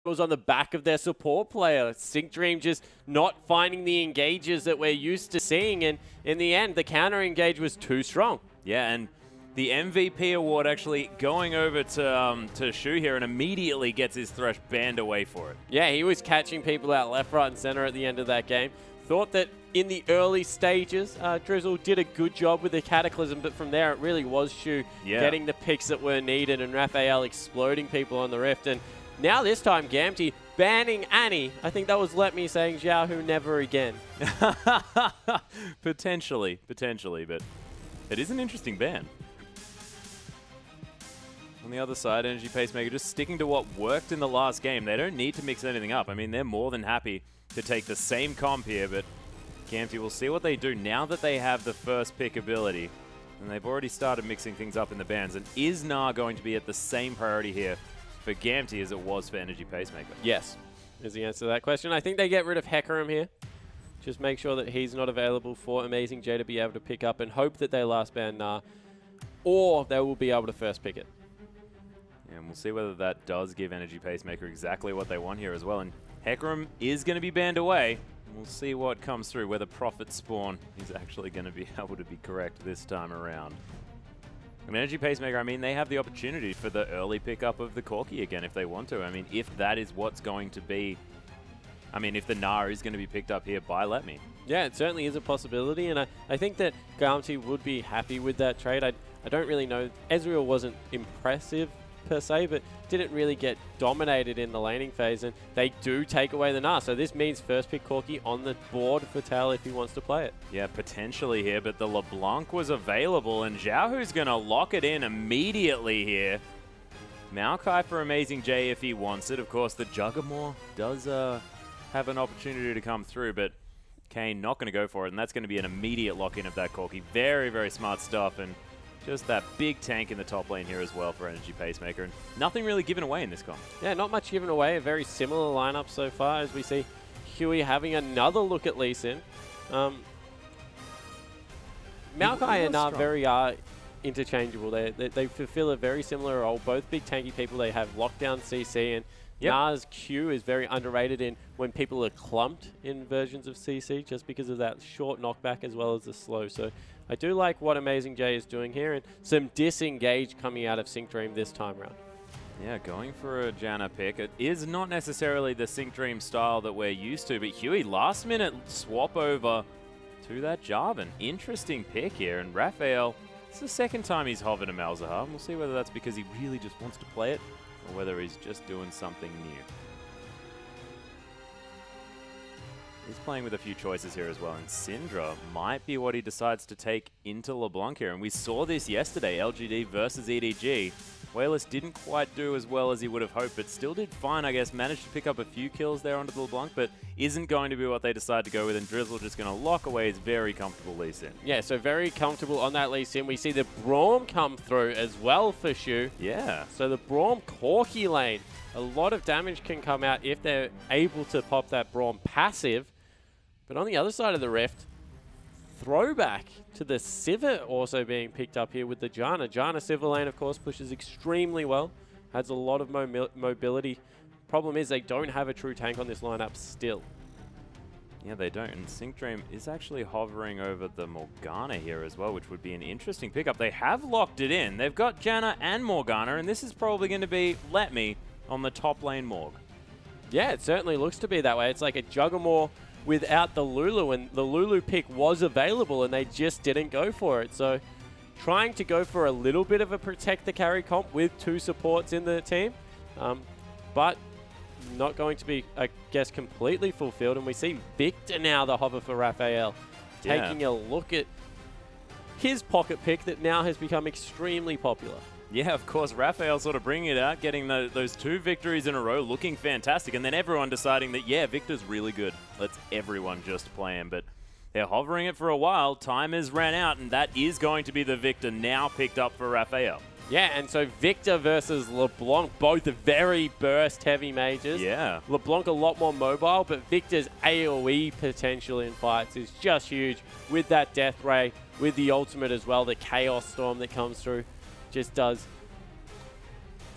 was on the back of their support player. Sync Dream just not finding the engages that we're used to seeing, and in the end, the counter engage was too strong. Yeah, and the MVP award actually going over to Shu here and immediately gets his Thresh banned away for it. Yeah, he was catching people out left, right, and center at the end of that game. Thought that in the early stages, Drizzle did a good job with the Cataclysm, but from there it really was Shu getting the picks that were needed and Raphael exploding people on the Rift. And now this time, Gamtee banning Annie. I think that was Let Me saying, Xiaohu, never again. Potentially, but it is an interesting ban. On the other side, Energy Pacemaker just sticking to what worked in the last game. They don't need to mix anything up. I mean, they're more than happy to take the same comp here, but Gamtee will see what they do now that they have the first pick ability. And they've already started mixing things up in the bans. And is Nah going to be at the same priority here for Gamtee as it was for Energy Pacemaker? Yes, is the answer to that question. I think they get rid of Hecarim here. Just make sure that he's not available for Amazing J to be able to pick up and hope that they last ban Nah, or they will be able to first pick it. And we'll see whether that does give Energy Pacemaker exactly what they want here as well. And Hecarim is going to be banned away. We'll see what comes through, whether Prophet Spawn is actually going to be able to be correct this time around. I mean, Energy Pacemaker, I mean, they have the opportunity for the early pickup of the Corki again if they want to. I mean, if that is what's going to be... I mean, if the Nah is going to be picked up here by Let Me. Yeah, it certainly is a possibility, and I think that Gamtee would be happy with that trade. I don't really know. Ezreal wasn't impressive per se, but didn't really get dominated in the laning phase, and they do take away the Nah. So this means first pick Corki on the board for Tal if he wants to play it. Yeah, potentially here, but the LeBlanc was available, and Xiaohu's going to lock it in immediately here. Maokai for Amazing J if he wants it. Of course, the Juggernaut does have an opportunity to come through, but Kane not going to go for it, and that's going to be an immediate lock-in of that Corki. Very, very smart stuff, and just that big tank in the top lane here as well for Energy Pacemaker, and nothing really given away in this comp. Yeah, not much given away. A very similar lineup so far as we see Huey having another look at Lee Sin. Maokai and Nah very interchangeable. They fulfill a very similar role. Both big tanky people. They have lockdown CC, and Nah's Q is very underrated in when people are clumped in versions of CC just because of that short knockback as well as the slow. So I do like what Amazing J is doing here, and some disengage coming out of Sync Dream this time around. Yeah, going for a Janna pick. It is not necessarily the Sync Dream style that we're used to, but Huey, last minute swap over to that Jarvan. Interesting pick here, and Raphael, it's the second time he's hovered a Malzahar. We'll see whether that's because he really just wants to play it, or whether he's just doing something new. He's playing with a few choices here as well, and Syndra might be what he decides to take into LeBlanc here. And we saw this yesterday, LGD versus EDG. Wayless didn't quite do as well as he would have hoped, but still did fine, I guess. Managed to pick up a few kills there onto the LeBlanc, but isn't going to be what they decide to go with, and Drizzle just going to lock away his very comfortable Lee Sin. Yeah, so very comfortable on that Lee Sin. We see the Braum come through as well for Shu. Yeah. So the Braum Corki lane, a lot of damage can come out if they're able to pop that Braum passive. But on the other side of the Rift, throwback to the Sivir also being picked up here with the Janna. Janna Sivir lane, of course, pushes extremely well. Has a lot of mobility. Problem is they don't have a true tank on this lineup still. Yeah, they don't. And Sync Dream is actually hovering over the Morgana here as well, which would be an interesting pickup. They have locked it in. They've got Janna and Morgana, and this is probably going to be Let Me on the top lane Morg. Yeah, it certainly looks to be that way. It's like a Juggernaut without the Lulu, and the Lulu pick was available and they just didn't go for it. So trying to go for a little bit of a protect the carry comp with two supports in the team, but not going to be, I guess, completely fulfilled. And we see Victor now, the hover for Raphael, taking a look at his pocket pick that now has become extremely popular. Yeah, of course, Raphael sort of bringing it out, getting those two victories in a row, looking fantastic, and then everyone deciding that, yeah, Victor's really good. Let's everyone just play him. But they're hovering it for a while. Time has ran out, and that is going to be the Victor now picked up for Raphael. Yeah, and so Victor versus LeBlanc, both very burst-heavy mages. Yeah. LeBlanc a lot more mobile, but Victor's AoE potential in fights is just huge with that Death Ray, with the ultimate as well, the Chaos Storm that comes through. Just does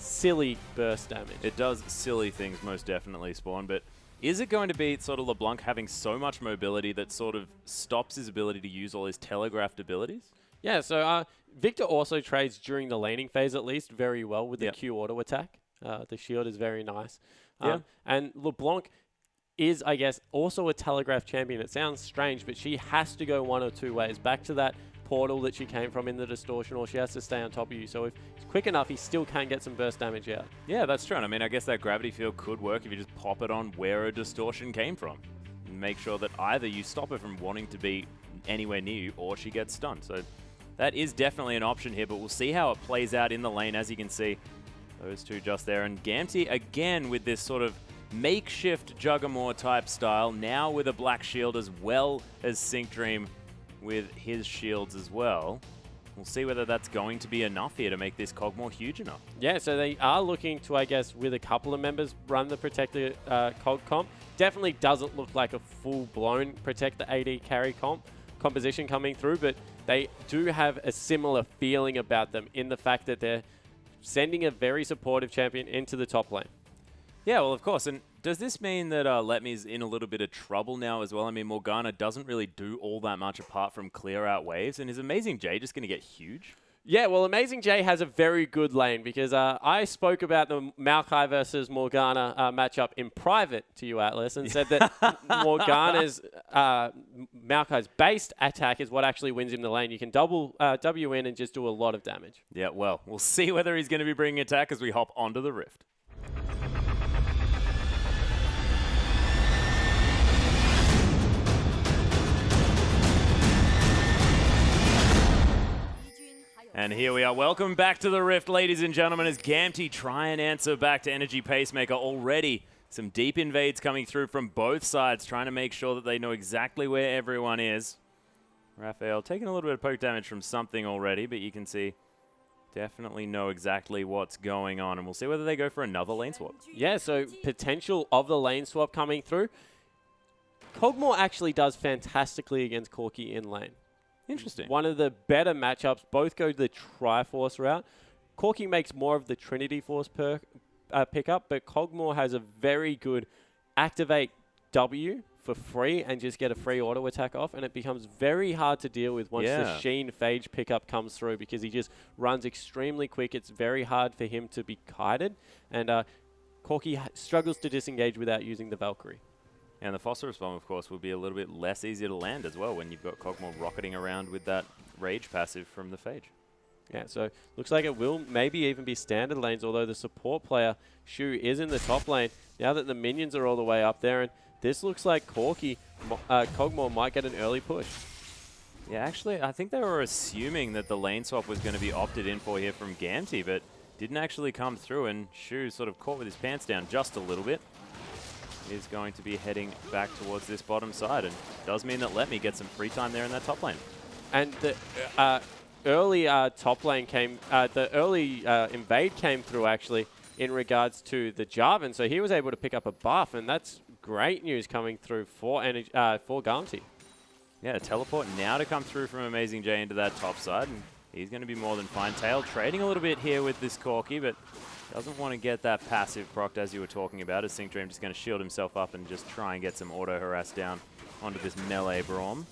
silly burst damage. It does silly things, most definitely, Spawn, but is it going to be sort of LeBlanc having so much mobility that sort of stops his ability to use all his telegraphed abilities? Yeah, so Victor also trades during the laning phase at least very well with the Q auto attack. The shield is very nice. And LeBlanc is, I guess, also a telegraph champion. It sounds strange, but she has to go one or two ways. Back to that portal that she came from in the distortion, or she has to stay on top of you. So if it's quick enough, he still can get some burst damage out. Yeah, that's true. And I mean, I guess that gravity field could work if you just pop it on where a distortion came from. And make sure that either you stop her from wanting to be anywhere near you, or she gets stunned. So that is definitely an option here, but we'll see how it plays out in the lane. As you can see, those two just there. And Gamtee, again, with this sort of makeshift Juggernaut type style, now with a black shield as well as Sync Dream with his shields as well. We'll see whether that's going to be enough here to make this Kog'Maw huge enough. Yeah, so they are looking to, I guess, with a couple of members, run the Protector Cog comp. Definitely doesn't look like a full-blown Protector AD carry composition coming through, but they do have a similar feeling about them in the fact that they're sending a very supportive champion into the top lane. Yeah, well, of course. And does this mean that Letme's in a little bit of trouble now as well? I mean, Morgana doesn't really do all that much apart from clear out waves. And is Amazing J just going to get huge? Yeah, well, Amazing J has a very good lane because I spoke about the Maokai versus Morgana matchup in private to you, Atlas, and said that Morgana's Maokai's based attack is what actually wins him the lane. You can double W in and just do a lot of damage. Yeah, well, we'll see whether he's going to be bringing attack as we hop onto the Rift. And here we are. Welcome back to the Rift, ladies and gentlemen, as Gamtee try and answer back to Energy Pacemaker. Already some deep invades coming through from both sides, trying to make sure that they know exactly where everyone is. Raphael taking a little bit of poke damage from something already, but you can see definitely know exactly what's going on. And we'll see whether they go for another lane swap. Yeah, so potential of the lane swap coming through. Kog'Maw actually does fantastically against Corki in lane. Interesting. One of the better matchups. Both go the Triforce route. Corki makes more of the Trinity Force pickup, but Kog'Maw has a very good activate W for free and just get a free auto attack off, and it becomes very hard to deal with once the Sheen Phage pickup comes through because he just runs extremely quick. It's very hard for him to be kited, and Corki struggles to disengage without using the Valkyrie. And the Phosphorus Bomb, of course, will be a little bit less easy to land as well when you've got Kog'Maw rocketing around with that Rage passive from the Phage. Yeah, so looks like it will maybe even be standard lanes, although the support player, Shu, is in the top lane now that the minions are all the way up there. And this looks like Kog'Maw might get an early push. Yeah, actually, I think they were assuming that the lane swap was going to be opted in for here from Gamtee, but didn't actually come through, and Shu sort of caught with his pants down just a little bit. Is going to be heading back towards this bottom side, and does mean that Letme gets some free time there in that top lane. And the early top lane came, the early invade came through actually in regards to the Jarvan, so he was able to pick up a buff, and that's great news coming through for Gamtee. Yeah, teleport now to come through from Amazing J into that top side, and he's going to be more than fine. Tail trading a little bit here with this Corki, but doesn't want to get that passive procced as you were talking about, as Sync Dream just going to shield himself up and just try and get some auto harass down onto this melee Braum.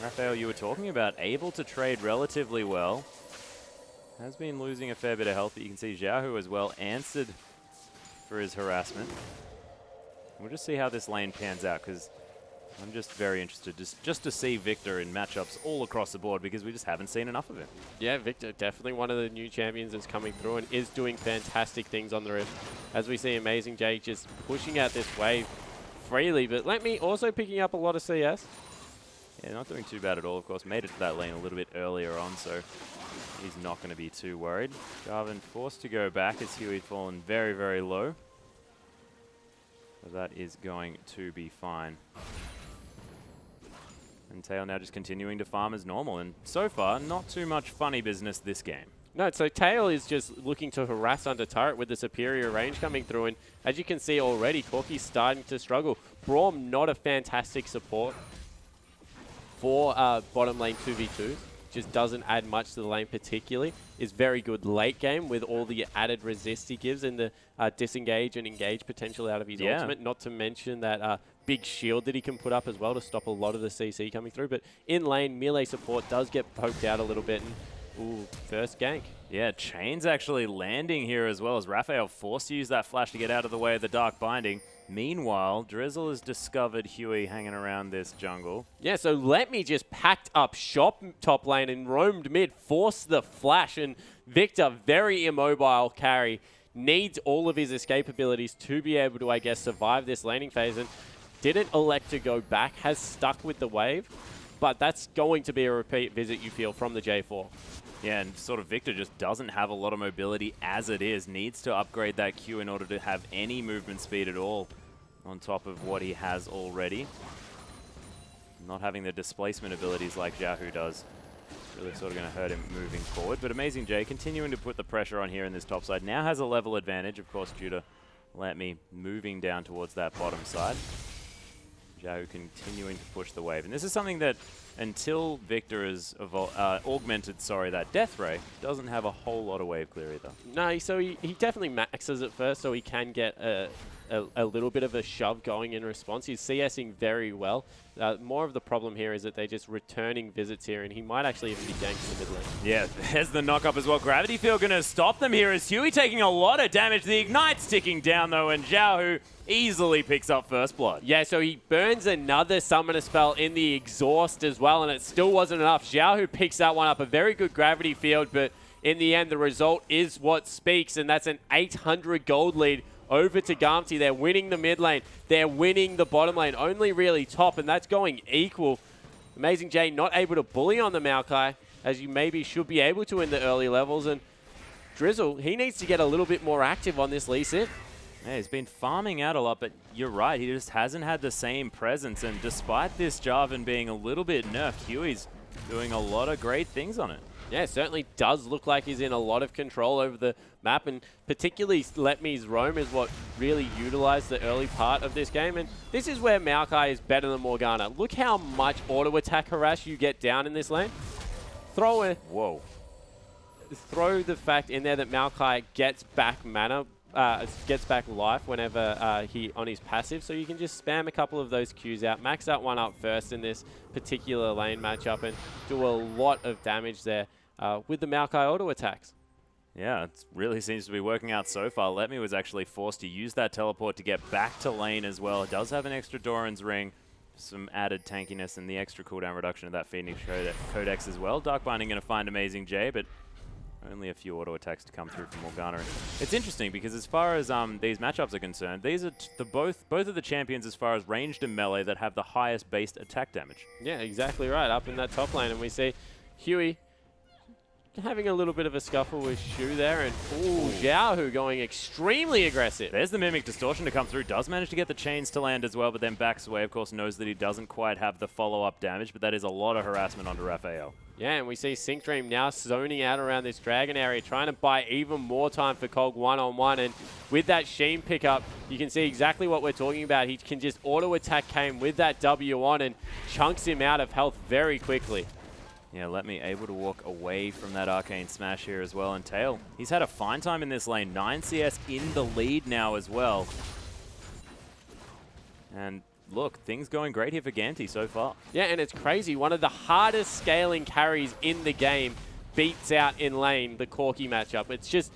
Raphael, you were talking about able to trade relatively well. Has been losing a fair bit of health, but you can see Xiaohu as well answered for his harassment. We'll just see how this lane pans out, because I'm just very interested just to see Victor in matchups all across the board, because we just haven't seen enough of him. Yeah, Victor, definitely one of the new champions that's coming through and is doing fantastic things on the Rift. As we see Amazing J just pushing out this wave freely, but Letme also picking up a lot of CS. Yeah, not doing too bad at all, of course. Made it to that lane a little bit earlier on, so he's not going to be too worried. Jarvan forced to go back as Huey fallen very, very low. So that is going to be fine. And Tail now just continuing to farm as normal. And so far, not too much funny business this game. No, so Tail is just looking to harass under turret with the superior range coming through. And as you can see already, Corki's starting to struggle. Braum, not a fantastic support for bottom lane 2v2s. just doesn't add much to the lane particularly. Is very good late game with all the added resist he gives and the disengage and engage potential out of his ultimate. Not to mention that big shield that he can put up as well to stop a lot of the CC coming through. But in lane, melee support does get poked out a little bit. And, ooh, first gank. Yeah, Chain's actually landing here as well as Raphael forced to use that flash to get out of the way of the Dark Binding. Meanwhile, Drizzle has discovered Huey hanging around this jungle. Yeah, so Let Me just packed up shop top lane and roamed mid, forced the flash, and Victor, very immobile carry, needs all of his escape abilities to be able to, I guess, survive this laning phase, and didn't elect to go back, has stuck with the wave, but that's going to be a repeat visit, you feel, from the J4. Yeah, and sort of Victor just doesn't have a lot of mobility as it is. Needs to upgrade that Q in order to have any movement speed at all on top of what he has already. Not having the displacement abilities like Xiaohu does. Really sort of going to hurt him moving forward. But Amazing J continuing to put the pressure on here in this top side. Now has a level advantage, of course, due to Let Me moving down towards that bottom side. Xiaohu continuing to push the wave. And this is something that, until Victor is augmented, that death ray, doesn't have a whole lot of wave clear either. No, so he definitely maxes it first, so he can get a little bit of a shove going in response. He's CSing very well. More of the problem here is that they're just returning visits here, and he might actually even be ganked in the mid lane. Yeah, there's the knock-up as well. Gravity Field going to stop them here as Huey taking a lot of damage. The Ignite's ticking down, though, and Xiaohu easily picks up first blood. Yeah, so he burns another summoner spell in the exhaust as well, and it still wasn't enough. Xiaohu picks that one up. A very good Gravity Field, but in the end, the result is what speaks, and that's an 800 gold lead over to Gamtee. They're winning the mid lane. They're winning the bottom lane. Only really top, and that's going equal. Amazing J not able to bully on the Maokai, as you maybe should be able to in the early levels. And Drizzle, he needs to get a little bit more active on this Lee Sin. Yeah, he's been farming out a lot, but you're right. He just hasn't had the same presence. And despite this Jarvan being a little bit nerfed, Huey's doing a lot of great things on it. Yeah, it certainly does look like he's in a lot of control over the map, and particularly Let Me's roam is what really utilized the early part of this game, and this is where Maokai is better than Morgana. Look how much auto attack harass you get down in this lane. Throw the fact in there that Maokai gets back mana, gets back life whenever he on his passive, so you can just spam a couple of those Qs out, max that one up first in this particular lane matchup, and do a lot of damage there with the Maokai auto attacks. Yeah, it really seems to be working out so far. Let Me was actually forced to use that teleport to get back to lane as well. It does have an extra Doran's Ring, some added tankiness, and the extra cooldown reduction of that Phoenix Codex as well. Dark Binding going to find Amazing J, but only a few auto attacks to come through from Morgana. And it's interesting because as far as these matchups are concerned, these are both of the champions as far as ranged and melee that have the highest based attack damage. Yeah, exactly right. Up in that top lane, and we see Huey having a little bit of a scuffle with Shu there, and Xiaohu going extremely aggressive. There's the Mimic Distortion to come through. Does manage to get the chains to land as well, but then backs away. Of course, knows that he doesn't quite have the follow-up damage, but that is a lot of harassment onto Raphael. Yeah, and we see Sync Dream now zoning out around this Dragon area, trying to buy even more time for Kog one-on-one. And with that Sheen pickup, you can see exactly what we're talking about. He can just auto-attack Kane with that W on and chunks him out of health very quickly. Yeah, Let Me able to walk away from that Arcane Smash here as well. And Tail, he's had a fine time in this lane. 9 CS in the lead now as well. And look, things going great here for Gamtee so far. Yeah, and it's crazy. One of the hardest scaling carries in the game beats out in lane the Corki matchup. It's just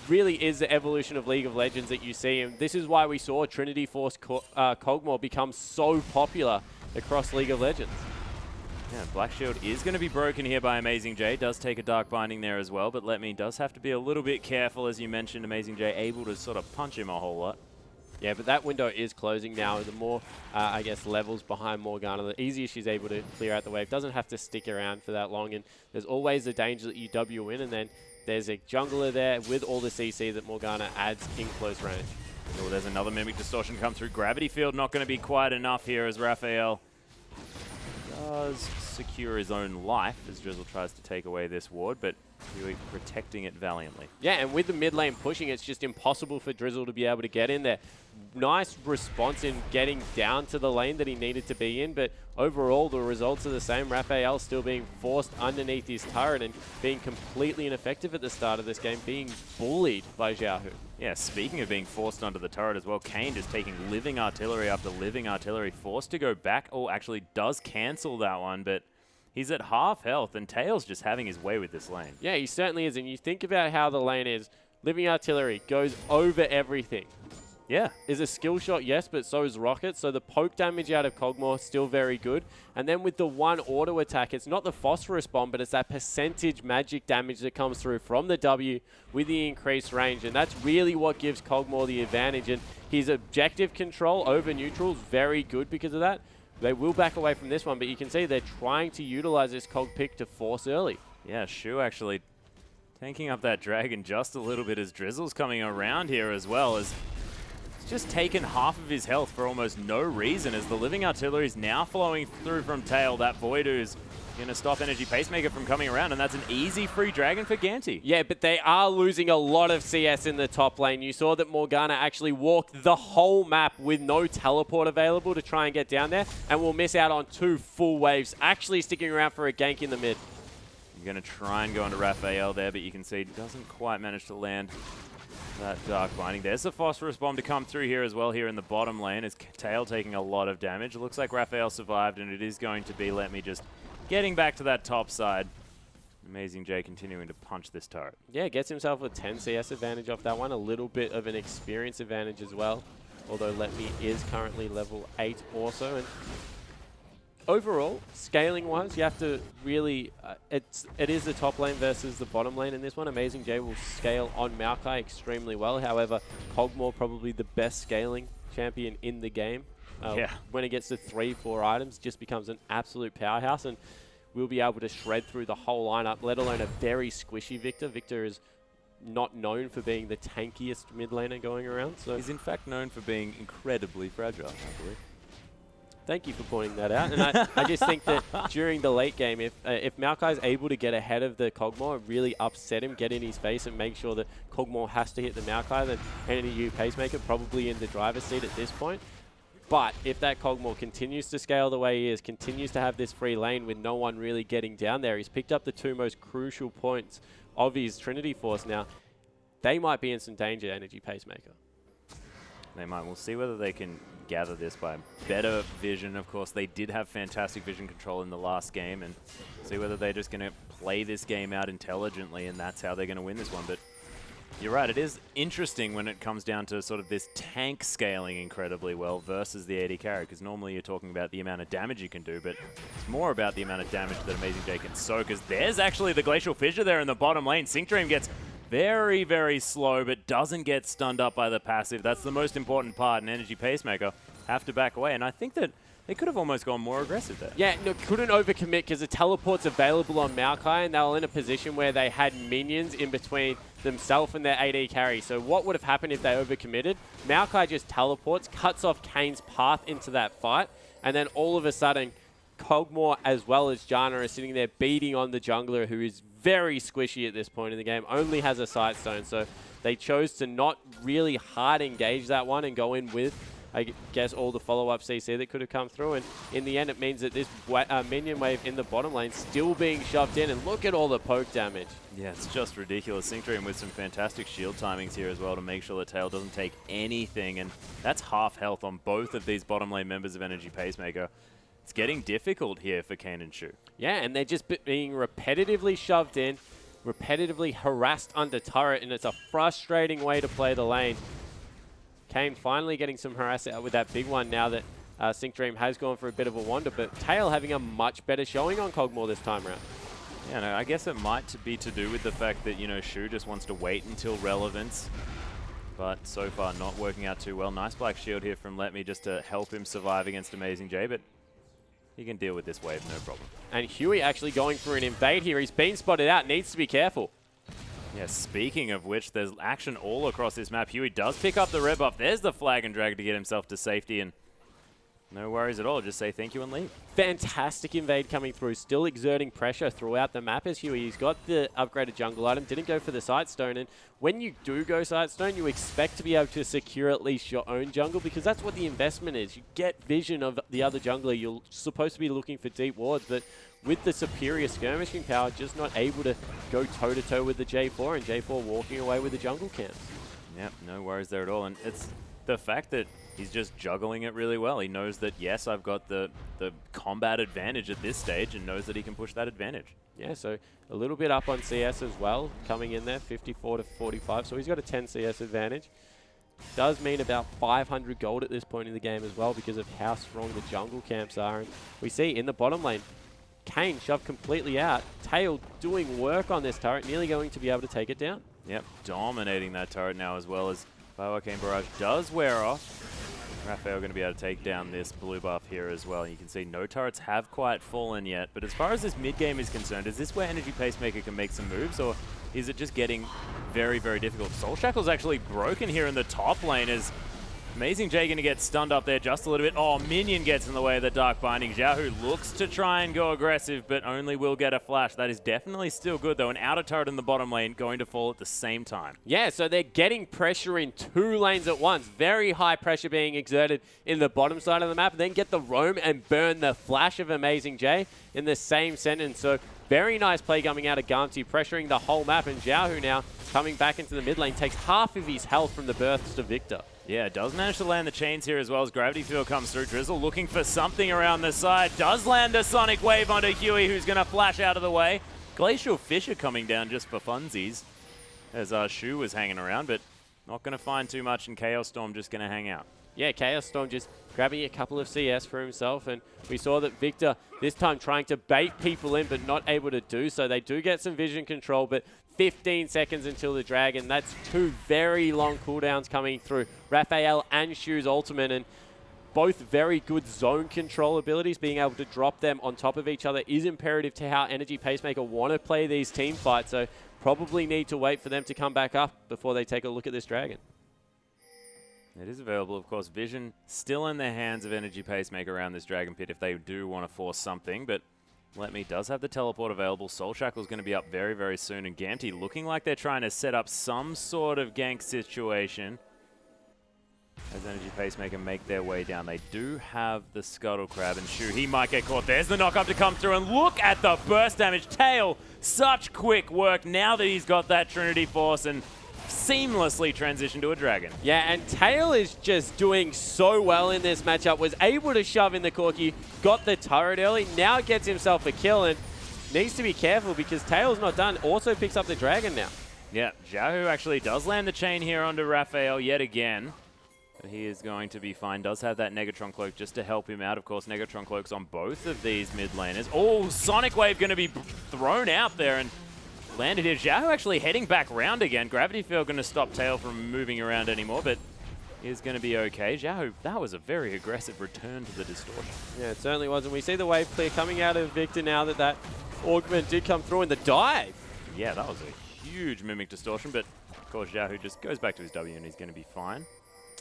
really is the evolution of League of Legends that you see. And this is why we saw Trinity Force Kog'Maw become so popular across League of Legends. Yeah, Black Shield is going to be broken here by Amazing J. Does take a Dark Binding there as well, but Let Me does have to be a little bit careful, as you mentioned. Amazing J able to sort of punch him a whole lot. Yeah, but that window is closing now. The more, I guess, levels behind Morgana, the easier she's able to clear out the wave. Doesn't have to stick around for that long, and there's always the danger that you W in, and then there's a jungler there with all the CC that Morgana adds in close range. Oh, there's another Mimic Distortion come through. Gravity Field not going to be quite enough here as Raphael does secure his own life as Drizzle tries to take away this ward, but Huey protecting it valiantly. Yeah, and with the mid lane pushing, it's just impossible for Drizzle to be able to get in there. Nice response in getting down to the lane that he needed to be in, but overall the results are the same. Raphael still being forced underneath his turret and being completely ineffective at the start of this game, being bullied by Xiaohu. Yeah, speaking of being forced onto the turret as well, Kane just taking living artillery after living artillery, forced to go back. Oh, actually does cancel that one, but he's at half health, and Tails just having his way with this lane. Yeah, he certainly is, and you think about how the lane is. Living artillery goes over everything. Yeah. Is a skill shot, yes, but so is Rocket. So the poke damage out of Kog'Maw still very good. And then with the one auto attack, it's not the phosphorus bomb, but it's that percentage magic damage that comes through from the W with the increased range. And that's really what gives Kog'Maw the advantage. And his objective control over neutral is very good because of that. They will back away from this one, but you can see they're trying to utilize this Cog pick to force early. Yeah, Shu actually tanking up that dragon just a little bit as Drizzle's coming around here as well as just taken half of his health for almost no reason as the living artillery is now flowing through from Tail. That Voidoo's going to stop Energy Pacemaker from coming around, and that's an easy free dragon for Gamtee. Yeah, but they are losing a lot of CS in the top lane. You saw that Morgana actually walked the whole map with no teleport available to try and get down there, and will miss out on 2 full waves, actually sticking around for a gank in the mid. You're going to try and go into Raphael there, but you can see doesn't quite manage to land that Dark Binding. There's a Phosphorus Bomb to come through here as well here in the bottom lane as Tail taking a lot of damage. It looks like Raphael survived, and it is going to be, let me just, getting back to that top side. Amazing J continuing to punch this turret. Yeah, gets himself a 10 CS advantage off that one. A little bit of an experience advantage as well. Although Let Me is currently level 8 also. And overall, scaling-wise, you have to really, it is the top lane versus the bottom lane in this one. Amazing J will scale on Maokai extremely well. However, Kog'Maw probably the best scaling champion in the game. When it gets to 3-4 items, just becomes an absolute powerhouse, and we'll be able to shred through the whole lineup, let alone a very squishy Victor. Victor is not known for being the tankiest mid laner going around. So he's in fact known for being incredibly fragile, I believe. Thank you for pointing that out. And I just think that during the late game, if Maokai is able to get ahead of the Kog'Maw, really upset him, get in his face, and make sure that Kog'Maw has to hit the Maokai, then NNU Pacemaker probably in the driver's seat at this point. But if that Kog'Maw continues to scale the way he is, continues to have this free lane with no one really getting down there, he's picked up the 2 most crucial points of his Trinity Force now, they might be in some danger, Energy Pacemaker. They might. We'll see whether they can gather this by better vision. Of course, they did have fantastic vision control in the last game, and see whether they're just going to play this game out intelligently, and that's how they're going to win this one. But you're right, it is interesting when it comes down to sort of this tank scaling incredibly well versus the AD carry, because normally you're talking about the amount of damage you can do, but it's more about the amount of damage that Amazing J can soak, as there's actually the Glacial Fissure there in the bottom lane. Sync Dream gets very, very slow, but doesn't get stunned up by the passive. That's the most important part, and Energy Pacemaker have to back away, and I think that they could have almost gone more aggressive there. Yeah, no, couldn't overcommit because the teleport's available on Maokai, and they were in a position where they had minions in between themselves and their AD carry. So what would have happened if they overcommitted? Maokai just teleports, cuts off Kane's path into that fight, and then all of a sudden, Kog'Maw as well as Janna are sitting there beating on the jungler, who is very squishy at this point in the game, only has a sight stone. So they chose to not really hard engage that one and go in with, I guess, all the follow-up CC that could have come through. And in the end, it means that this minion wave in the bottom lane still being shoved in. And look at all the poke damage. Yeah, it's just ridiculous. Sync Dream with some fantastic shield timings here as well to make sure the Tail doesn't take anything. And that's half health on both of these bottom lane members of Energy Pacemaker. It's getting difficult here for Kane and Shu. Yeah, and they're just being repetitively shoved in, repetitively harassed under turret, and it's a frustrating way to play the lane. Kane finally getting some harass out with that big one now that Sync Dream has gone for a bit of a wander, but Tail having a much better showing on Kog'Maw this time around. Yeah, no, I guess it might be to do with the fact that, you know, Shu just wants to wait until relevance, but so far not working out too well. Nice Black Shield here from Let Me just to help him survive against Amazing J, but he can deal with this wave, no problem. And Huey actually going for an invade here. He's been spotted out, needs to be careful. Yeah, speaking of which, there's action all across this map. Huey does pick up the red buff. There's the flag and drag to get himself to safety, and No worries at all. Just say thank you and leave. Fantastic invade coming through, still exerting pressure throughout the map as Huey. He's got the upgraded jungle item, didn't go for the Sightstone, and when you do go Sightstone, you expect to be able to secure at least your own jungle, because that's what the investment is. You get vision of the other jungler, you're supposed to be looking for deep wards, but with the superior skirmishing power, just not able to go toe-to-toe with the J4, and J4 walking away with the jungle camps. Yep, no worries there at all, and it's the fact that he's just juggling it really well. He knows that, yes, I've got the combat advantage at this stage, and knows that he can push that advantage. Yeah, so a little bit up on CS as well, coming in there, 54 to 45. So he's got a 10 CS advantage. Does mean about 500 gold at this point in the game as well, because of how strong the jungle camps are. And we see in the bottom lane, Kane shoved completely out. Tail doing work on this turret, nearly going to be able to take it down. Yep, dominating that turret now, as well as Arcane Barrage does wear off. Raphael going to be able to take down this blue buff here as well. You can see no turrets have quite fallen yet. But as far as this mid game is concerned, is this where Energy Pacemaker can make some moves, or is it just getting very, very difficult? Soul Shackle's actually broken here in the top lane. Is Amazing J going to get stunned up there just a little bit? Oh, Minion gets in the way of the Dark Binding. Xiaohu looks to try and go aggressive, but only will get a flash. That is definitely still good, though. An outer turret in the bottom lane going to fall at the same time. Yeah, so they're getting pressure in two lanes at once. Very high pressure being exerted in the bottom side of the map. Then get the roam and burn the flash of Amazing J in the same sentence. So very nice play coming out of Gamtee, pressuring the whole map. And Xiaohu now coming back into the mid lane, takes half of his health from the burst of Victor. Yeah, does manage to land the chains here as well as Gravity Field comes through. Drizzle looking for something around the side. Does land a Sonic Wave onto Huey, who's going to flash out of the way. Glacial Fisher coming down just for funsies, as Shu was hanging around, but not going to find too much, and Chaos Storm just going to hang out. Yeah, Chaos Storm just grabbing a couple of CS for himself, and we saw that Victor this time trying to bait people in, but not able to do so. They do get some vision control, but 15 seconds until the Dragon. That's two very long cooldowns coming through. Raphael and Shu's ultimate, and both very good zone control abilities. Being able to drop them on top of each other is imperative to how Energy Pacemaker want to play these team fights, so probably need to wait for them to come back up before they take a look at this Dragon. It is available, of course. Vision still in the hands of Energy Pacemaker around this Dragon Pit if they do want to force something, but Let Me does have the teleport available. Soul Shackle's going to be up very, very soon, and Gamtee looking like they're trying to set up some sort of gank situation as Energy Pacemaker make their way down. They do have the Scuttle Crab, and Shu, he might get caught. There's the knock-up to come through, and look at the burst damage. Tail, such quick work now that he's got that Trinity Force, and seamlessly transition to a Dragon. Yeah, and Tail is just doing so well in this matchup. Was able to shove in the Corki, got the turret early, now gets himself a kill, and needs to be careful because Tail's not done. Also picks up the Dragon now. Yeah, Xiaohu actually does land the chain here onto Raphael yet again. But he is going to be fine. Does have that Negatron Cloak just to help him out. Of course, Negatron Cloak's on both of these mid laners. Oh, Sonic Wave going to be thrown out there and landed here. Xiaohu actually heading back round again. Gravity Field going to stop Tail from moving around anymore, but is going to be okay. Xiaohu, that was a very aggressive return to the distortion. Yeah, it certainly was. And we see the wave clear coming out of Victor now that augment did come through in the dive. Yeah, that was a huge Mimic Distortion, but of course Xiaohu just goes back to his W and he's going to be fine.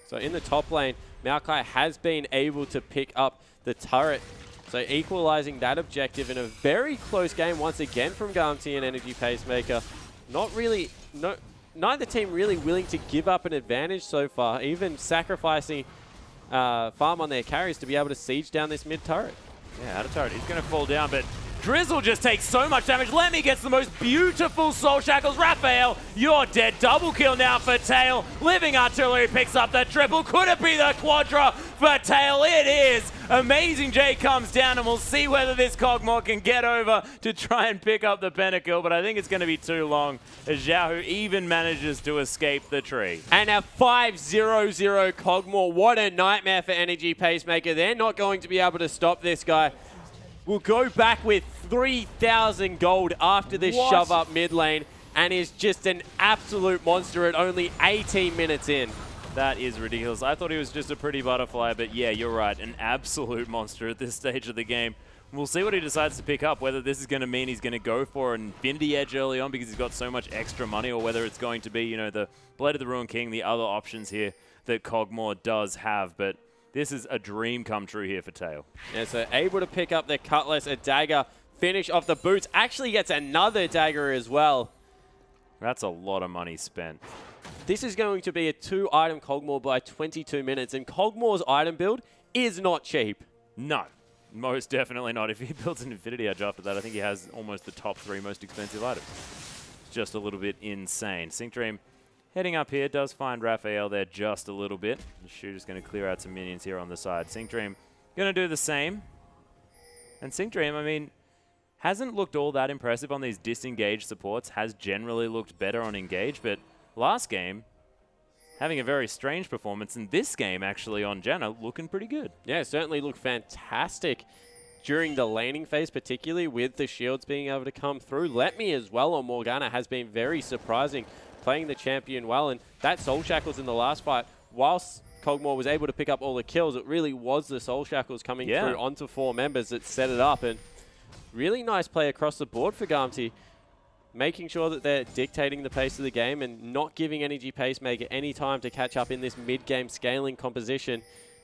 So in the top lane, Maokai has been able to pick up the turret. So equalizing that objective in a very close game once again from Gamtee and Energy Pacemaker. Neither team really willing to give up an advantage so far, even sacrificing farm on their carries to be able to siege down this mid turret. Yeah, out of turret. He's going to fall down, but Drizzle just takes so much damage. Lemmy gets the most beautiful Soul Shackles. Raphael, you're dead. Double kill now for Tail. Living Artillery picks up the triple. Could it be the Quadra for Tail? It is. Amazing J comes down, and we'll see whether this Cogmore can get over to try and pick up the pentakill, but I think it's going to be too long as Xiaohu even manages to escape the tree. And a 5-0-0 Cogmore. What a nightmare for Energy Pacemaker. They're not going to be able to stop this guy. Will go back with 3,000 gold after this shove up mid lane, and is just an absolute monster at only 18 minutes in. That is ridiculous. I thought he was just a pretty butterfly, but yeah, you're right. An absolute monster at this stage of the game. We'll see what he decides to pick up, whether this is going to mean he's going to go for an Infinity Edge early on because he's got so much extra money, or whether it's going to be, you know, the Blade of the Ruined King, the other options here that Cogmore does have. But This is a dream come true here for Tail. Yeah, so able to pick up the Cutlass, a dagger, finish off the boots. Actually gets another dagger as well. That's a lot of money spent. This is going to be a 2-item Cogmore by 22 minutes, and Cogmore's item build is not cheap. No, most definitely not. If he builds an Infinity Edge after that, I think he has almost the top 3 most expensive items. It's just a little bit insane. Sync Dream heading up here, does find Raphael there just a little bit. The Shooter's going to clear out some minions here on the side. Sync Dream going to do the same. And Sync Dream, I mean, hasn't looked all that impressive on these disengaged supports, has generally looked better on engage, but last game, having a very strange performance, and this game actually on Janna looking pretty good. Yeah, it certainly looked fantastic during the laning phase, particularly with the shields being able to come through. Let Me as well on Morgana has been very surprising, playing the champion well, and that Soul Shackles in the last fight, whilst Cogmore was able to pick up all the kills, it really was the Soul Shackles coming through onto 4 members that set it up, and really nice play across the board for Gamtee, making sure that they're dictating the pace of the game and not giving Energy Pacemaker any time to catch up in this mid-game scaling composition.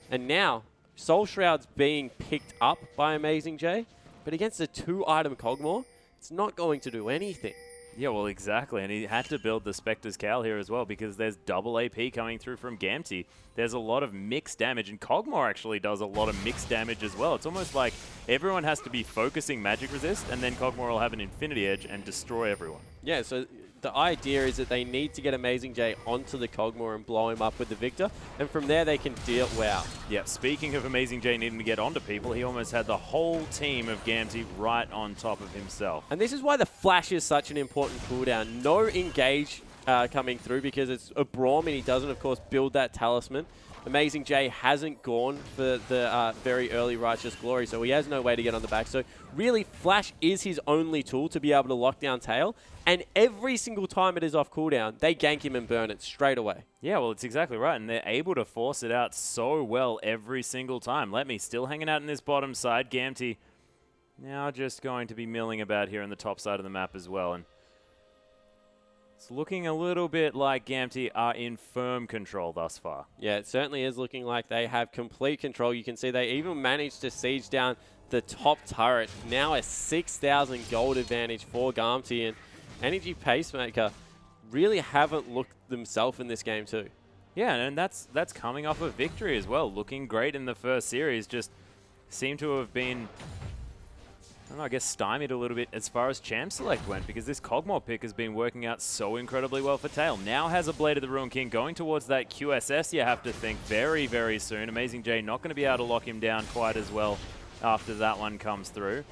And now, Soul Shroud's being picked up by Amazing J, but against a 2-item Cogmore, it's not going to do anything. Yeah, well, exactly. And he had to build the Spectre's Cowl here as well because there's double AP coming through from Gamtee. There's a lot of mixed damage, and Cogmore actually does a lot of mixed damage as well. It's almost like everyone has to be focusing magic resist, and then Cogmore will have an Infinity Edge and destroy everyone. Yeah, so the idea is that they need to get Amazing J onto the Cogmore and blow him up with the Victor, and from there they can deal... Wow. Yeah, speaking of Amazing J needing to get onto people, he almost had the whole team of Gamtee right on top of himself. And this is why the Flash is such an important cooldown. No engage coming through because it's a Braum, and he doesn't, of course, build that Talisman. Amazing J hasn't gone for the very early Righteous Glory, so he has no way to get on the back. So really, Flash is his only tool to be able to lock down Tail, and every single time it is off cooldown, they gank him and burn it straight away. Yeah, well, it's exactly right, and they're able to force it out so well every single time. Let Me still hanging out in this bottom side. Gamtee now just going to be milling about here on the top side of the map as well, and it's looking a little bit like Gamtee are in firm control thus far. Yeah, it certainly is looking like they have complete control. You can see they even managed to siege down the top turret. Now a 6,000 gold advantage for Gamtee, and Energy Pacemaker really haven't looked themselves in this game too. Yeah, and that's coming off a victory as well. Looking great in the first series, just seem to have been... I don't know, I guess stymied a little bit as far as Champ Select went, because this Cogmore pick has been working out so incredibly well for Tail. Now has a Blade of the Ruined King going towards that QSS, you have to think, very, very soon. Amazing J not going to be able to lock him down quite as well after that one comes through.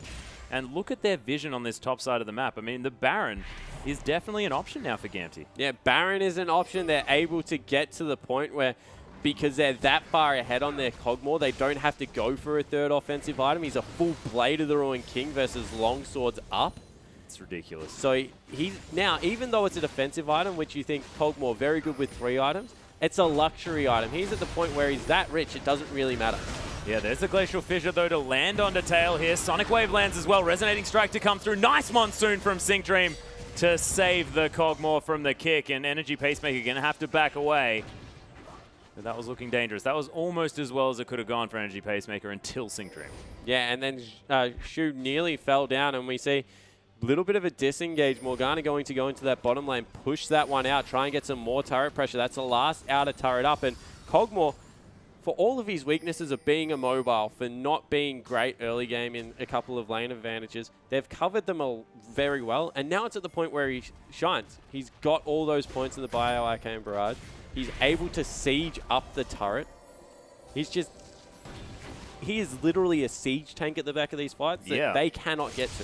And look at their vision on this top side of the map. I mean, the Baron is definitely an option now for Gamtee. Yeah, Baron is an option. They're able to get to the point where, because they're that far ahead on their Cogmore, they don't have to go for a third offensive item. He's a full Blade of the Ruined King versus longswords up. It's ridiculous. So he now, even though it's a defensive item, which you think Cogmore very good with 3 items, it's a luxury item. He's at the point where he's that rich, it doesn't really matter. Yeah, there's the Glacial Fissure, though, to land onto Tail here. Sonic Wave lands as well. Resonating Strike to come through. Nice Monsoon from Sync Dream to save the Cogmore from the kick, and Energy Pacemaker going to have to back away. But that was looking dangerous. That was almost as well as it could have gone for Energy Pacemaker until Sync Dream. Yeah, and then Shu nearly fell down, and we see a little bit of a disengage. Morgana going to go into that bottom lane, push that one out, try and get some more turret pressure. That's the last outer turret up, and Cogmore, for all of his weaknesses of being immobile, for not being great early game in a couple of lane advantages, they've covered them all very well, and now it's at the point where he shines. He's got all those points in the Bio Arcane Barrage. He's able to siege up the turret. He is literally a siege tank at the back of these fights that they cannot get to.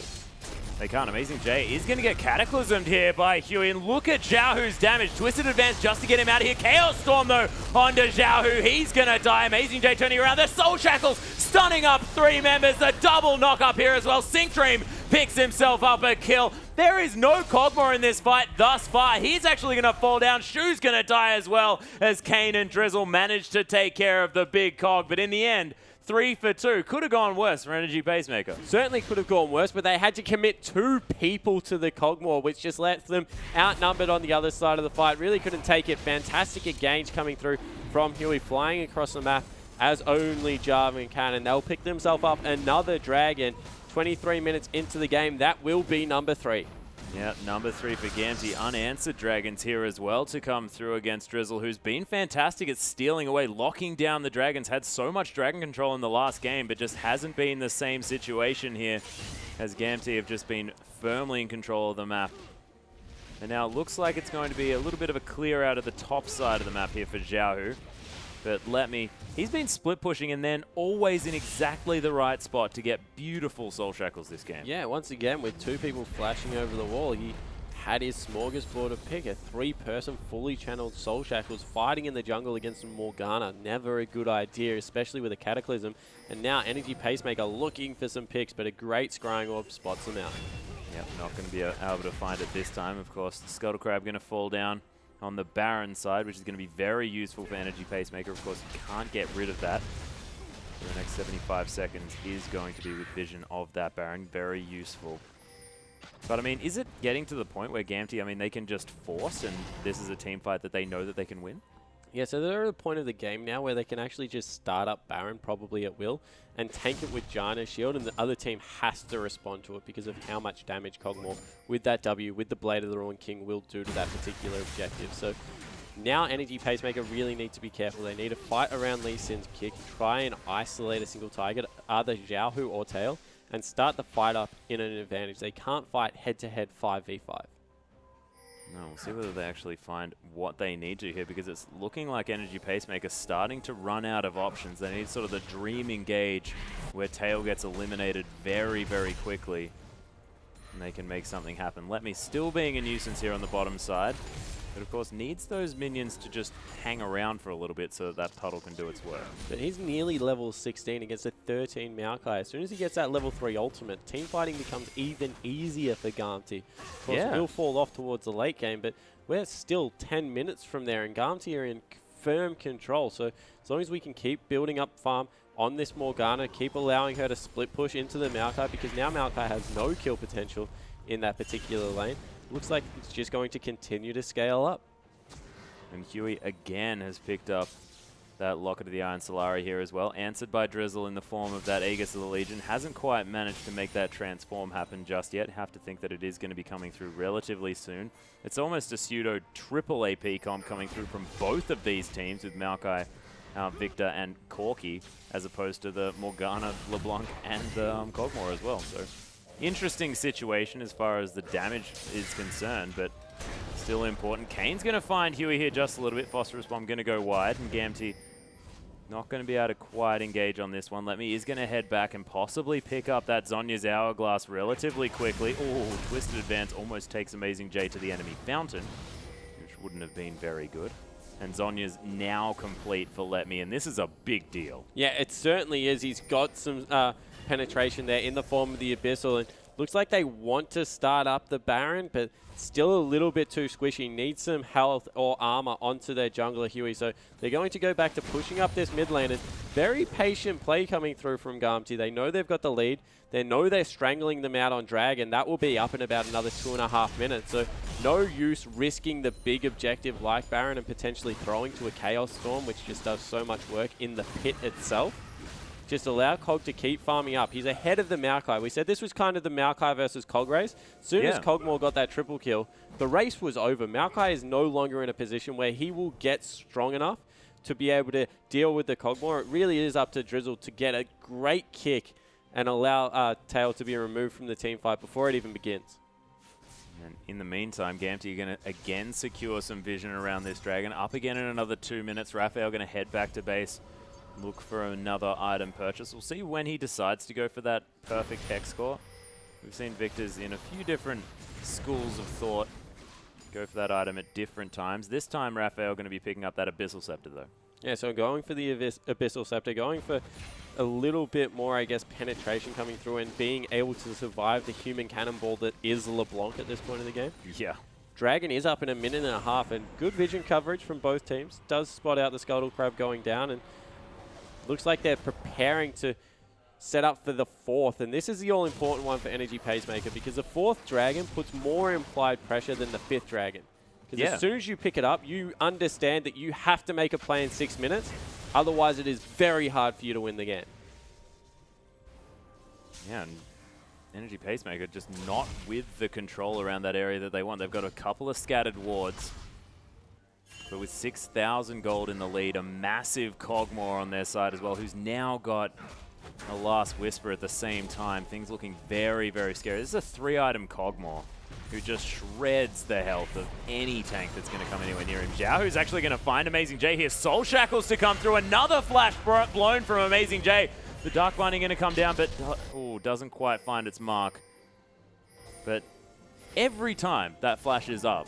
They can't. Amazing J is going to get cataclysmed here by Huey. And look at Xiaohu's damage. Twisted Advance just to get him out of here. Chaos Storm, though, onto Xiaohu. He's going to die. Amazing J turning around. The Soul Shackles stunning up 3 members. The double knock up here as well. Sync Dream picks himself up a kill. There is no Cogmore in this fight thus far. He's actually going to fall down. Shu's going to die as well, as Kane and Drizzle managed to take care of the big Cog. But in the end, 3 for 2. Could have gone worse for Energy Pacemaker. Certainly could have gone worse, but they had to commit 2 people to the Cogmore, which just left them outnumbered on the other side of the fight. Really couldn't take it. Fantastic engage coming through from Huey, flying across the map, as only Jarvan can, and they'll pick themselves up another dragon. 23 minutes into the game, that will be number 3. Yeah, number 3 for Gamtee. Unanswered dragons here as well to come through against Drizzle, who's been fantastic at stealing away, locking down the dragons. Had so much dragon control in the last game, but just hasn't been the same situation here, as Gamtee have just been firmly in control of the map. And now it looks like it's going to be a little bit of a clear out of the top side of the map here for Xiaohu. But he's been split pushing and then always in exactly the right spot to get beautiful Soul Shackles this game. Yeah, once again, with 2 people flashing over the wall, he had his smorgasbord to pick. A 3-person fully channeled Soul Shackles fighting in the jungle against Morgana. Never a good idea, especially with a Cataclysm. And now Energy Pacemaker looking for some picks, but a great Scrying Orb spots him out. Yep, not going to be able to find it this time. Of course, the Scuttle Crab going to fall down on the Baron side, which is going to be very useful for Energy Pacemaker. Of course, you can't get rid of that. For the next 75 seconds is going to be with vision of that Baron. Very useful. But, I mean, is it getting to the point where Gamtee, I mean, they can just force and this is a team fight that they know that they can win? Yeah, so they're at a point of the game now where they can actually just start up Baron probably at will and tank it with Janna's shield, and the other team has to respond to it because of how much damage Kog'Maw with that W, with the Blade of the Ruined King will do to that particular objective. So now Energy Pacemaker really need to be careful. They need to fight around Lee Sin's kick, try and isolate a single target, either Xiaohu or Tail, and start the fight up in an advantage. They can't fight head-to-head 5v5. No, we'll see whether they actually find what they need to here, because it's looking like Energy Pacemaker starting to run out of options. They need sort of the dream engage where Tail gets eliminated very, very quickly, and they can make something happen. Let Me still being a nuisance here on the bottom side, but of course needs those minions to just hang around for a little bit so that puddle can do its work. But he's nearly level 16 against a 13 Maokai. As soon as he gets that level 3 ultimate, team fighting becomes even easier for Gamtee. Of course, he'll fall off towards the late game, but we're still 10 minutes from there, and Gamtee are in firm control. So as long as we can keep building up farm on this Morgana, keep allowing her to split push into the Maokai, because now Maokai has no kill potential in that particular lane. Looks like it's just going to continue to scale up. And Huey again has picked up that Locket of the Iron Solari here as well, answered by Drizzle in the form of that Aegis of the Legion. Hasn't quite managed to make that transform happen just yet. Have to think that it is going to be coming through relatively soon. It's almost a pseudo triple AP comp coming through from both of these teams with Maokai, Victor and Corki, as opposed to the Morgana, LeBlanc and the Kog'Maw as well. So interesting situation as far as the damage is concerned, but still important. Kane's going to find Huey here just a little bit. Phosphorus Bomb going to go wide, and Gamtee not going to be able to quite engage on this one. Let Me is going to head back and possibly pick up that Zhonya's Hourglass relatively quickly. Oh, Twisted Advance almost takes Amazing J to the enemy fountain, which wouldn't have been very good. And Zhonya's now complete for Let Me, and this is a big deal. Yeah, it certainly is. He's got some penetration there in the form of the Abyssal, and looks like they want to start up the Baron, but still a little bit too squishy. Needs some health or armor onto their jungler Huey, so they're going to go back to pushing up this mid lane. And very patient play coming through from Gamtee. They know they've got the lead. They know they're strangling them out on Dragon. That will be up in about another 2.5 minutes, so no use risking the big objective like Baron and potentially throwing to a Chaos Storm, which just does so much work in the pit itself. Just allow Kog to keep farming up. He's ahead of the Maokai. We said this was kind of the Maokai versus Kog race. As soon as Kog'Maw got that triple kill, the race was over. Maokai is no longer in a position where he will get strong enough to be able to deal with the Kog'Maw. It really is up to Drizzle to get a great kick and allow Tail to be removed from the team fight before it even begins. And in the meantime, Gamtee going to again secure some vision around this Dragon. Up again in another 2 minutes. Raphael going to head back to base, look for another item purchase. We'll see when he decides to go for that perfect hex score. We've seen Victors in a few different schools of thought go for that item at different times. This time, Raphael going to be picking up that Abyssal Scepter, though. Yeah, so going for the Abyssal Scepter, going for a little bit more, I guess, penetration coming through and being able to survive the human cannonball that is LeBlanc at this point in the game. Yeah. Dragon is up in 1.5 minutes, and good vision coverage from both teams. Does spot out the Scuttle Crab going down, and looks like they're preparing to set up for the 4th, and this is the all-important one for Energy Pacemaker, because the 4th Dragon puts more implied pressure than the 5th Dragon. Because as soon as you pick it up, you understand that you have to make a play in 6 minutes, Otherwise, it is very hard for you to win the game. Yeah, and Energy Pacemaker just not with the control around that area that they want. They've got a couple of scattered wards. But with 6,000 gold in the lead, a massive Cogmore on their side as well, who's now got a Last Whisper at the same time. Things looking very, very scary. This is a 3-item Cogmore who just shreds the health of any tank that's going to come anywhere near him. Zhao, who's actually going to find Amazing J here. Soul Shackles to come through. Another flash blown from Amazing J. The Dark Binding going to come down, but doesn't quite find its mark. But every time that flash is up,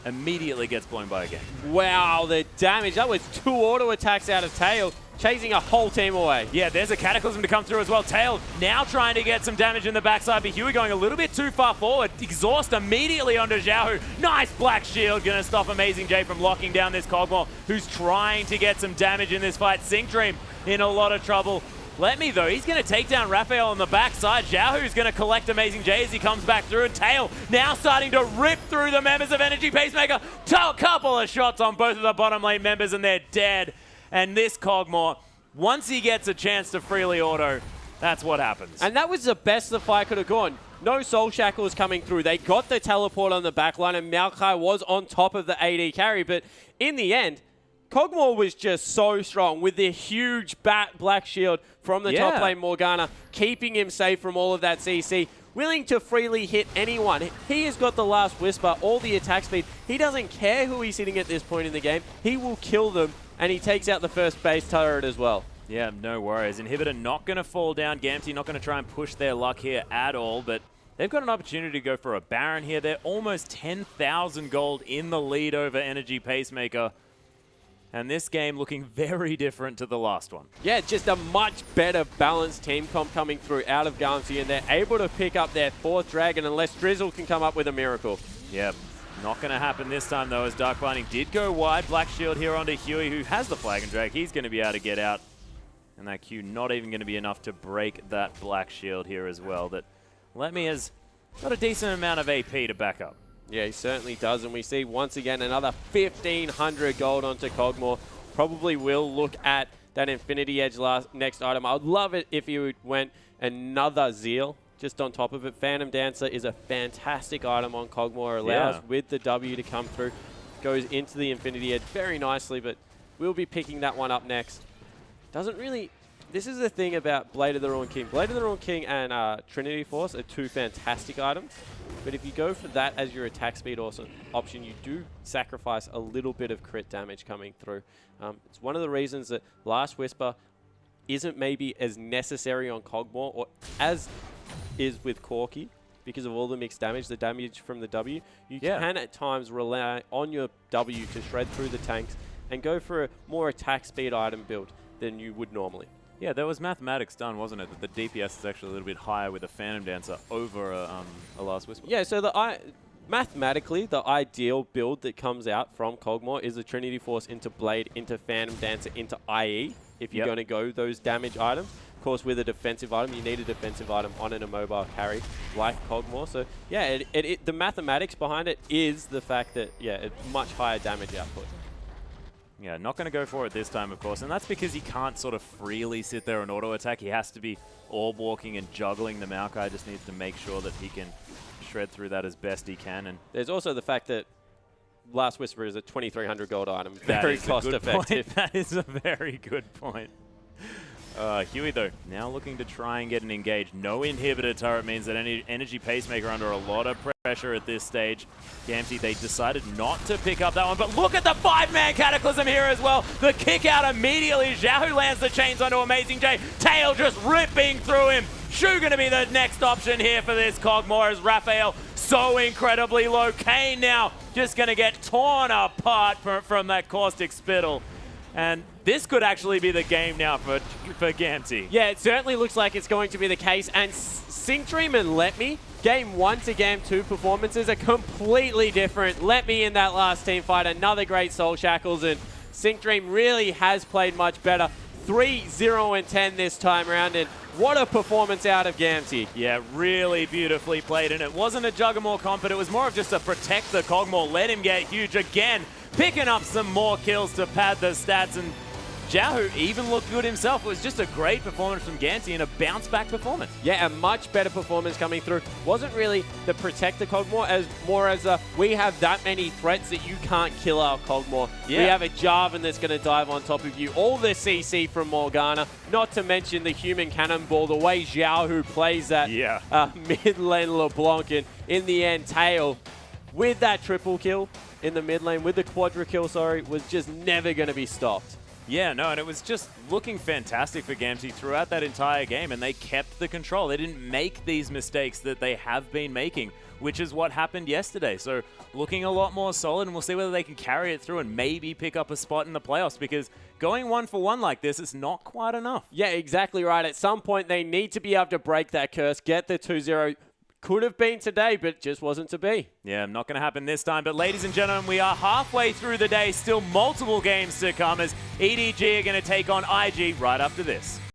immediately gets blown by a game. Wow, the damage. That was 2 auto attacks out of Tail, chasing a whole team away. Yeah, there's a Cataclysm to come through as well. Tail now trying to get some damage in the backside, but Huey going a little bit too far forward. Exhaust immediately onto Zhao. Nice Black Shield, going to stop Amazing J from locking down this Cogmore, who's trying to get some damage in this fight. Sync Dream in a lot of trouble. Let me, though, he's going to take down Raphael on the backside. Zhao going to collect Amazing J as he comes back through. And Tail now starting to rip through the members of Energy Pacemaker. A couple of shots on both of the bottom lane members, and they're dead. And this Cogmore, once he gets a chance to freely auto, that's what happens. And that was the best the fight could have gone. No Soul Shackles coming through. They got the teleport on the backline, and Maokai was on top of the AD carry. But in the end, Cogmore was just so strong with the huge Black Shield from the top lane Morgana, keeping him safe from all of that CC, willing to freely hit anyone. He has got the Last Whisper, all the attack speed. He doesn't care who he's hitting at this point in the game. He will kill them, and he takes out the first base turret as well. Yeah, no worries. Inhibitor not going to fall down. Gamtee not going to try and push their luck here at all, but they've got an opportunity to go for a Baron here. They're almost 10,000 gold in the lead over Energy Pacemaker. And this game looking very different to the last one. Yeah, just a much better balanced team comp coming through out of Gamtee, and they're able to pick up their 4th dragon unless Drizzle can come up with a miracle. Yep, not going to happen this time though, as Dark Binding did go wide. Black Shield here onto Huey, who has the Flag and Drag. He's going to be able to get out. And that Q not even going to be enough to break that Black Shield here as well. That Letme has got a decent amount of AP to back up. Yeah, he certainly does, and we see once again another 1,500 gold onto Cogmore. Probably will look at that Infinity Edge next item. I would love it if you went another Zeal just on top of it. Phantom Dancer is a fantastic item on Cogmore. Allows with the W to come through. Goes into the Infinity Edge very nicely, but we'll be picking that one up next. Doesn't really... This is the thing about Blade of the Ruined King. Blade of the Ruined King and Trinity Force are 2 fantastic items, but if you go for that as your attack speed option, you do sacrifice a little bit of crit damage coming through. It's one of the reasons that Last Whisper isn't maybe as necessary on Cogmore, or as is with Corki, because of all the mixed damage, the damage from the W. You can at times rely on your W to shred through the tanks and go for a more attack speed item build than you would normally. Yeah, there was mathematics done, wasn't it? That the DPS is actually a little bit higher with a Phantom Dancer over a Last Whisper. Yeah, so mathematically, the ideal build that comes out from Cogmore is a Trinity Force into Blade, into Phantom Dancer, into IE, if you're going to go those damage items. Of course, with a defensive item, you need a defensive item on an immobile carry like Cogmore. So, yeah, the mathematics behind it is the fact that, it's much higher damage output. Yeah, not going to go for it this time, of course, and that's because he can't sort of freely sit there and auto-attack. He has to be orb walking and juggling. The Maokai just needs to make sure that he can shred through that as best he can. And there's also the fact that Last Whisper is a 2,300 gold item. Very cost-effective. That is a very good point. Huey, though, now looking to try and get an engage. No inhibitor turret means that Energy Pacemaker under a lot of pressure at this stage. Gamtee, they decided not to pick up that one, but look at the 5-man Cataclysm here as well. The kick out immediately. Zhao lands the chains onto Amazing J. Tail just ripping through him. Shu going to be the next option here for this Cogmore, as Raphael so incredibly low. Kane now just going to get torn apart from that Caustic Spittle. And this could actually be the game now for Gamtee. Yeah, it certainly looks like it's going to be the case. And Sync Dream and Letme, Game 1 to Game 2 performances are completely different. Letme in that last team fight, another great Soul Shackles, and Sync Dream really has played much better. 3-0-10 this time around, and what a performance out of Gamtee. Yeah, really beautifully played, and it wasn't a Juggermore comp, but it was more of just a protect the Cogmore, let him get huge again, picking up some more kills to pad the stats, and Zhao, who even looked good himself. It was just a great performance from Gamtee and a bounce-back performance. Yeah, a much better performance coming through. Wasn't really the protect the Cogmore, as more as we have that many threats that you can't kill our Cogmore. Yeah. We have a Jarvan that's going to dive on top of you. All the CC from Morgana, not to mention the human cannonball, the way Zhao who plays that mid lane LeBlanc, and in the end, Tail with that triple kill in the mid lane, with the quadra kill, sorry, was just never going to be stopped. Yeah, no, and it was just looking fantastic for Gamtee throughout that entire game, and they kept the control. They didn't make these mistakes that they have been making, which is what happened yesterday. So looking a lot more solid, and we'll see whether they can carry it through and maybe pick up a spot in the playoffs, because going 1-for-1 like this is not quite enough. Yeah, exactly right. At some point, they need to be able to break that curse, get the 2-0. Could have been today, but just wasn't to be. Yeah, not going to happen this time. But ladies and gentlemen, we are halfway through the day. Still multiple games to come as EDG are going to take on IG right after this.